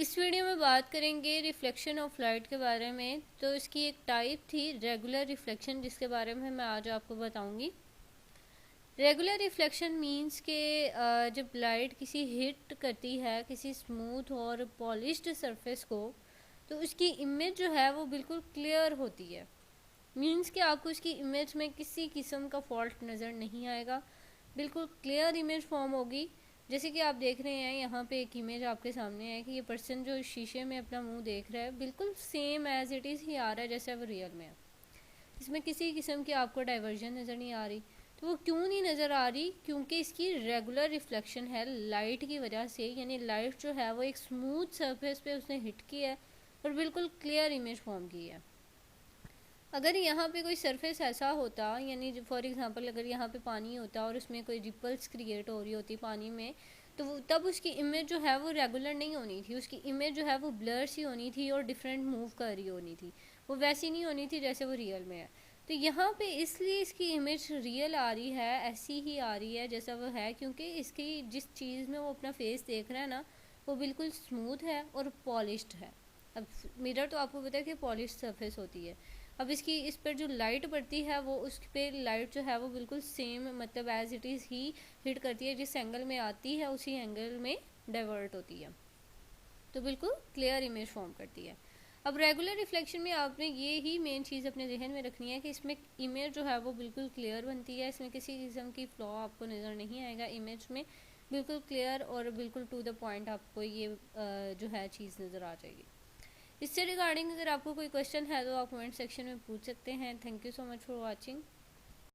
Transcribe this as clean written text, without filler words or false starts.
इस वीडियो में बात करेंगे रिफ्लेक्शन ऑफ लाइट के बारे में। तो इसकी एक टाइप थी रेगुलर रिफ्लेक्शन, जिसके बारे में मैं आज आपको बताऊंगी। रेगुलर रिफ्लेक्शन मींस के जब लाइट किसी हिट करती है किसी स्मूथ और पॉलिश्ड सरफेस को, तो उसकी इमेज जो है वो बिल्कुल क्लियर होती है। मींस कि आपको उसकी इमेज में किसी किस्म का फॉल्ट नज़र नहीं आएगा, बिल्कुल क्लियर इमेज फॉर्म होगी। जैसे कि आप देख रहे हैं यहाँ पे एक इमेज आपके सामने है कि ये पर्सन जो शीशे में अपना मुंह देख रहा है बिल्कुल सेम एज इट इज़ ही आ रहा है जैसे वो रियल में है। इसमें किसी किस्म की आपको डाइवर्जन नज़र नहीं आ रही। तो वो क्यों नहीं नज़र आ रही? क्योंकि इसकी रेगुलर रिफ्लेक्शन है लाइट की वजह से, यानी लाइट जो है वो एक स्मूथ सरफेस पे उसने हिट की है और बिल्कुल क्लियर इमेज फॉर्म की है। अगर यहाँ पे कोई सरफेस ऐसा होता, यानी फॉर एग्जांपल अगर यहाँ पे पानी होता और उसमें कोई रिपल्स क्रिएट हो रही होती पानी में, तो तब उसकी इमेज जो है वो रेगुलर नहीं होनी थी। उसकी इमेज जो है वो ब्लर सी होनी थी और डिफरेंट मूव कर रही होनी थी। वो वैसी नहीं होनी थी जैसे वो रियल में है। तो यहाँ पे इसलिए इसकी इमेज रियल आ रही है, ऐसी ही आ रही है जैसा वो है, क्योंकि इसकी जिस चीज़ में वो अपना फेस देख रहा है ना, वो बिल्कुल स्मूथ है और पॉलिश्ड है। अब मिरर तो आपको पता है कि पॉलिश सरफेस होती है। अब इसकी इस पर जो लाइट पड़ती है वो उस पर लाइट जो है वो बिल्कुल सेम, मतलब एज इट इज़ ही हिट करती है। जिस एंगल में आती है उसी एंगल में डाइवर्ट होती है, तो बिल्कुल क्लियर इमेज फॉर्म करती है। अब रेगुलर रिफ्लेक्शन में आपने ये ही मेन चीज़ अपने जहन में रखनी है कि इसमें इमेज जो है वो बिल्कुल क्लियर बनती है। इसमें किसी किस्म की फ्लॉ आपको नज़र नहीं आएगा इमेज में, बिल्कुल क्लियर और बिल्कुल टू द पॉइंट आपको ये जो है चीज़ नज़र आ जाएगी। इससे रिगार्डिंग अगर आपको कोई क्वेश्चन है तो आप कमेंट सेक्शन में पूछ सकते हैं। Thank you so much for watching.